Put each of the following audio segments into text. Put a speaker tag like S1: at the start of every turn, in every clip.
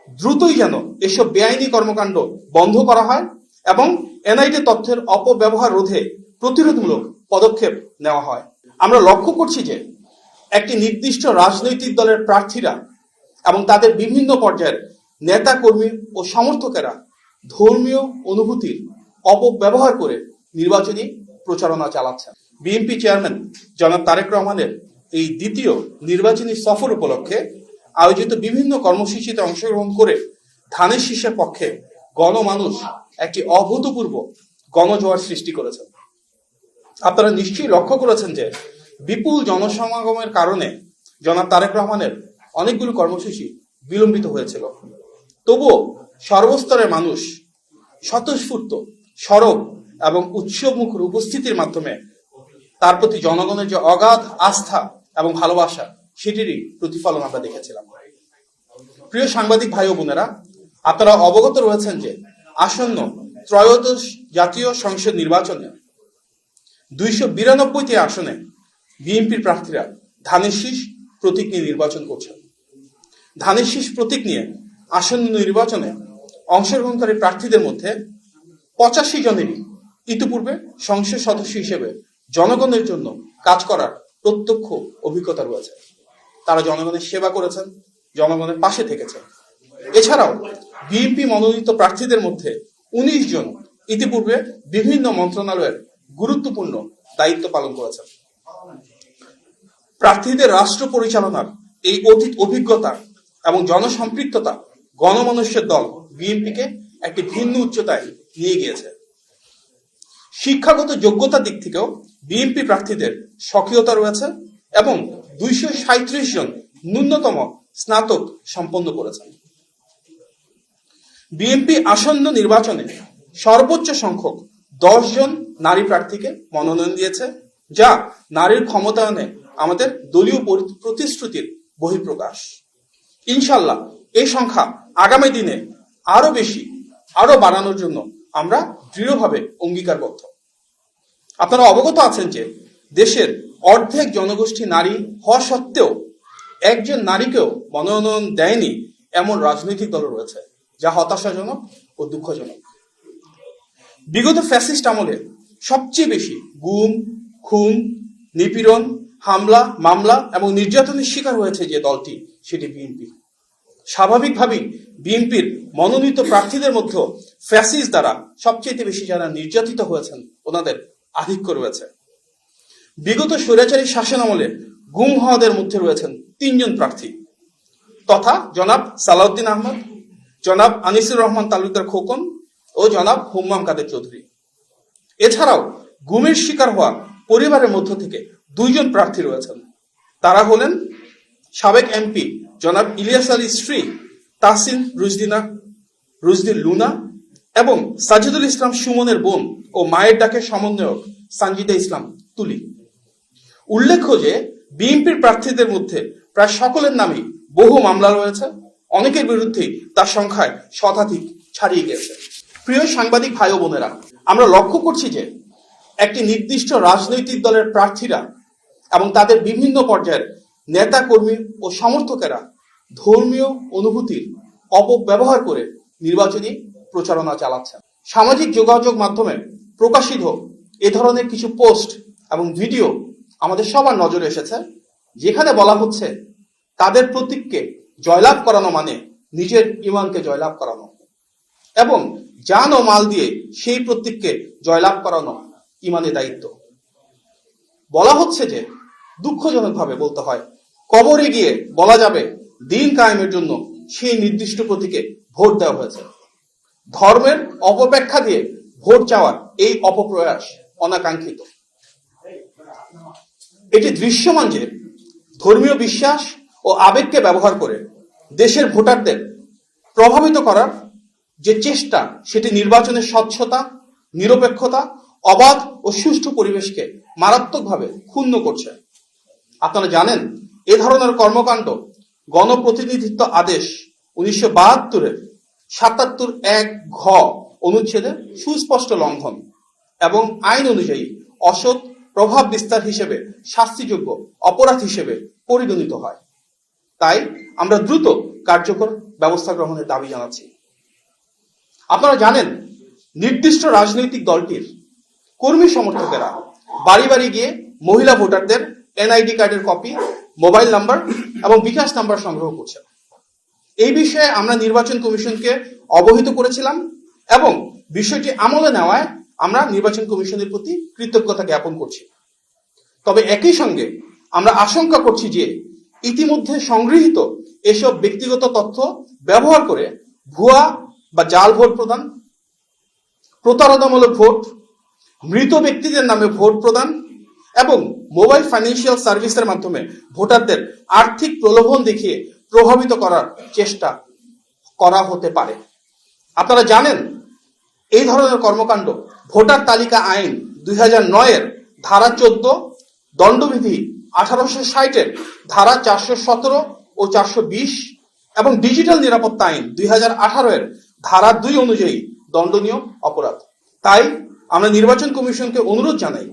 S1: দ্রুতই যেন এসব বেআইনি কর্মকাণ্ড বন্ধ করা হয় এবং এনআইডি তথ্যের অপব্যবহার রোধে প্রতিরোধমূলক পদক্ষেপ নেওয়া হয়। আমরা লক্ষ্য করছি যে একটি নির্দিষ্ট রাজনৈতিক দলের প্রার্থীরা এবং তাদের বিভিন্ন পর্যায়ের নেতা কর্মী ও সমর্থকেরা ধর্মীয় অনুভূতির অপব্যবহার করে নির্বাচনী প্রচারণা চালাচ্ছেন। বিএনপি চেয়ারম্যান জনাব তারেক রহমানের এই দ্বিতীয় নির্বাচনী সফর উপলক্ষে আয়োজিত বিভিন্ন কর্মসূচিতে অংশগ্রহণ করে ধানের শীষের পক্ষে গণমানুষ একটি অভূতপূর্ব গণজোয়ার সৃষ্টি করেছেন। আপনারা নিশ্চয়ই লক্ষ্য করেছেন যে বিপুল জনসমাগমের কারণে জনাব তারেক রহমানের অনেকগুলো কর্মসূচি বিলম্বিত হয়েছিল। তবুও সর্বস্তরের মানুষ স্বতঃস্ফূর্ত সরব এবং উৎসবমুখর উপস্থিতির মাধ্যমে তার প্রতি জনগণের যে অগাধ আস্থা এবং ভালোবাসা সেটিরই প্রতিফলন আমরা দেখেছিলাম। প্রিয় সাংবাদিক ভাই ও বোনেরা, আপনারা অবগত রয়েছেন যে আসন্ন ত্রয়োদশ জাতীয় সংসদ নির্বাচনে 292টি আসনে বিএনপির প্রার্থীরা ধানের শীষ প্রতীক নিয়ে নির্বাচন করছেন। ধানের শীষ প্রতীক নিয়ে আসন্ন নির্বাচনে অংশগ্রহণকারী প্রার্থীদের মধ্যে 85 জনেরই ইতিপূর্বে সংসদ সদস্য হিসেবে জনগণের জন্য কাজ করার প্রত্যক্ষ অভিজ্ঞতা রয়েছে। তারা জনগণের সেবা করেছেন, জনগণের পাশে থেকেছেন। এছাড়াও বিএনপি মনোনীত প্রার্থীদের মধ্যে 19 জন ইতিপূর্বে বিভিন্ন মন্ত্রণালয়ের গুরুত্বপূর্ণ দায়িত্ব পালন করেছেন। প্রার্থীদের রাষ্ট্র পরিচালনার এই অতীত অভিজ্ঞতা এবং জনসম্পৃক্ততা গণমানুষের দল বিএনপিকে একটি ভিন্ন উচ্চতায় নিয়ে গিয়েছে। শিক্ষাগত যোগ্যতার দিক থেকেও বিএনপি প্রার্থীদের সক্রিয়তা রয়েছে এবং 237 জন ন্যূনতম স্নাতক সম্পন্ন করেছেন। বিএনপি আসন্ন নির্বাচনে সর্বোচ্চ সংখ্যক 10 জন নারী প্রার্থীকে মনোনয়ন দিয়েছে, যা নারীর ক্ষমতায়নে আমাদের দলীয় প্রতিশ্রুতির বহিঃপ্রকাশ। ইনশাল্লাহ এই সংখ্যা আগামী দিনে আরো বাড়ানোর জন্য আমরা দৃঢ়ভাবে অঙ্গীকারবদ্ধ। আপনারা অবগত আছেন যে দেশের অর্ধেক জনগোষ্ঠী নারী হওয়া সত্ত্বেও একজন নারীকেও মনোনয়ন দেয়নি এমন রাজনৈতিক দল রয়েছে, যা হতাশাজনক ও দুঃখজনক। বিগত ফ্যাসিস্ট আমলে সবচেয়ে বেশি গুম, খুন, নিপীড়ন, হামলা, মামলা এবং নির্যাতনের শিকার হয়েছে যে দলটি, সেটি বিএনপি। স্বাভাবিকভাবেই বিএনপির মনোনীত প্রার্থীদের মধ্যে ফ্যাসিস্ট দ্বারা সবচেয়ে বেশি যারা নির্যাতিত হয়েছেন ওনাদের আধিক্য রয়েছে। বিগত স্বৈরাচারী শাসন আমলে গুম হওয়াদের মধ্যে রয়েছেন 3 জন প্রার্থী তথা জনাব সালাউদ্দিন আহমদ, জনাব আনিসুর রহমান তালুকদার খোকন ও জনাব হুম্মাম কাদের চৌধুরী। এছাড়াও গুমের শিকার হওয়া পরিবারের মধ্য থেকে 2 জন প্রার্থী রয়েছেন। তারা হলেন সাবেক এমপি জনাব ইলিয়াস আলীর স্ত্রী তাহসিন রুজদি লুনা এবং সাজিদুল ইসলাম সুমনের বোন ও মায়ের ডাকের সমন্বয়ক সানজিদা ইসলাম তুলি। উল্লেখ্য যে বিএনপির প্রার্থীদের মধ্যে প্রায় সকলের নামেই বহু মামলা রয়েছে, অনেকের বিরুদ্ধেই তার সংখ্যায় শতাধিক ছাড়িয়ে গেছে। প্রিয় সাংবাদিক ভাই ও বোনেরা, আমরা লক্ষ্য করছি যে একটি নির্দিষ্ট রাজনৈতিক দলের প্রার্থীরা এবং তাদের বিভিন্ন পর্যায়ের নেতা কর্মী ও সমর্থকেরা ধর্মীয় অনুভূতির অপব্যবহার করে নির্বাচনী প্রচারণা চালাচ্ছেন। সামাজিক যোগাযোগ মাধ্যমে প্রকাশিত এ ধরনের কিছু পোস্ট এবং ভিডিও আমাদের সবার নজরে এসেছে, যেখানে বলা হচ্ছে তাদের প্রতীককে জয়লাভ করানো মানে নিজের ইমানকে জয়লাভ করানো এবং জান ও মাল দিয়ে সেই প্রতীককে জয়লাভ করানো ইমানের দায়িত্ব। বলা হচ্ছে যে দুঃখজনকভাবে বলতে হয়, কবরে গিয়ে বলা যাবে দিন কায়েমের জন্য সেই নির্দিষ্ট প্রতীকে ভোট দেওয়া হয়েছে। ধর্মের অপব্যাখ্যা দিয়ে ভোট চাওয়ার এই অপপ্রয়াস অনাকাঙ্ক্ষিত। এটি দৃশ্যমান যে ধর্মীয় বিশ্বাস ও আবেগকে ব্যবহার করে দেশের ভোটারদের প্রভাবিত করার যে চেষ্টা, সেটি নির্বাচনের স্বচ্ছতা, নিরপেক্ষতা, অবাধ ও সুষ্ঠু পরিবেশকে মারাত্মকভাবে ক্ষুণ্ণ করছে। আপনারা জানেন, এ ধরনের কর্মকাণ্ড গণপ্রতিনিধিত্ব আদেশ 1972-এর 77(1) ঘ অনুচ্ছেদে সুস্পষ্ট লঙ্ঘন এবং আইন অনুযায়ী অসৎ প্রভাব বিস্তার হিসেবে শাস্তিযোগ্য অপরাধ হিসেবে পরিগণিত হয়। তাই আমরা দ্রুত কার্যকর ব্যবস্থা গ্রহণের দাবি জানাচ্ছি। আপনারা জানেন, নির্দিষ্ট রাজনৈতিক দলটির কর্মী সমর্থকেরা বাড়ি বাড়ি গিয়ে মহিলা ভোটারদের এনআইডি কার্ডের কপি, মোবাইল নাম্বার এবং বিকাশ নাম্বার সংগ্রহ করছেন। এই বিষয়ে আমরা নির্বাচন কমিশনকে অবহিত করেছিলাম এবং বিষয়টি আমলে নেওয়ায় আমরা নির্বাচন কমিশনের প্রতি কৃতজ্ঞতা জ্ঞাপন করছি। তবে একই সঙ্গে আমরা আশঙ্কা করছি যে ইতিমধ্যে সংগৃহীত এসব ব্যক্তিগত তথ্য ব্যবহার করে ভুয়া বা জাল ভোট প্রদান, প্রতারণামূলক ভোট, মৃত ব্যক্তিদের নামে ভোট প্রদান এবং মোবাইল ফাইন্যান্সিয়াল সার্ভিসের মাধ্যমে ভোটারদের আর্থিক প্রলোভন দেখিয়ে প্রভাবিত করার চেষ্টা করা হতে পারে। আপনারা জানেন, এই ধরনের কর্মকাণ্ড ভোটার তালিকা আইন 2009-এর ধারা 14, দণ্ডবিধি 1860-এর ধারা 417 ও 420 এবং ডিজিটাল নিরাপত্তা আইন 2018-এর ধারা 2 অনুযায়ী দণ্ডনীয় অপরাধ। তাই আমরা নির্বাচন কমিশনকে অনুরোধ জানাই,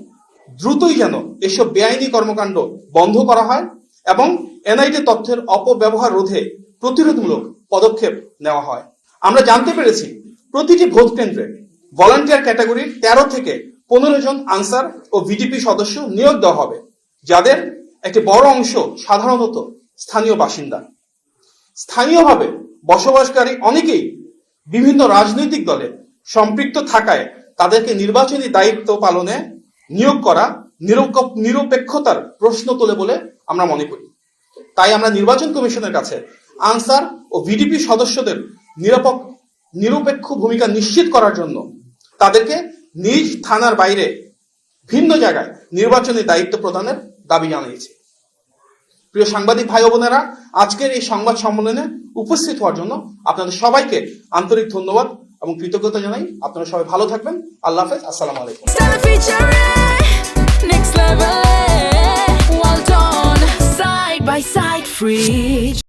S1: দ্রুতই যেন এসব বেআইনি কর্মকাণ্ড বন্ধ করা হয় এবং এনআইডি তথ্যের অপব্যবহার রোধে প্রতিরোধমূলক পদক্ষেপ নেওয়া হয়। আমরা জানতে পেরেছি, প্রতিটি ভোট কেন্দ্রে ভলান্টিয়ার ক্যাটাগরির 13 থেকে 15 জন আনসার ও ভিডিপি সদস্য নিয়োগ দেওয়া হবে, যাদের একটি বড় অংশ সাধারণত স্থানীয় বাসিন্দা। স্থানীয়ভাবে বসবাসকারী অনেকেই বিভিন্ন রাজনৈতিক দলে সম্পৃক্ত থাকায় তাদেরকে নির্বাচনী দায়িত্ব পালনে নিয়োগ করা নিরপেক্ষতার প্রশ্ন তোলে বলে আমরা মনে করি। তাই আমরা নির্বাচন কমিশনের কাছে আনসার ও ভিডিপি সদস্যদের নিরপেক্ষ ভূমিকা নিশ্চিত করার জন্য তাদেরকে নিজ থানার বাইরে ভিন্ন জায়গায় নির্বাচনী দায়িত্ব প্রদানের দাবি জানিয়েছি। প্রিয় সাংবাদিক ভাই ও বোনেরা, আজকের এই সংবাদ সম্মেলনে উপস্থিত হওয়ার জন্য আপনাদের সবাইকে আন্তরিক ধন্যবাদ এবং কৃতজ্ঞতা জানাই। আপনারা সবাই ভালো থাকবেন। আল্লাহ হাফেজ। আসসালামু আলাইকুম।
S2: Next level, well done, side by side, Fridge.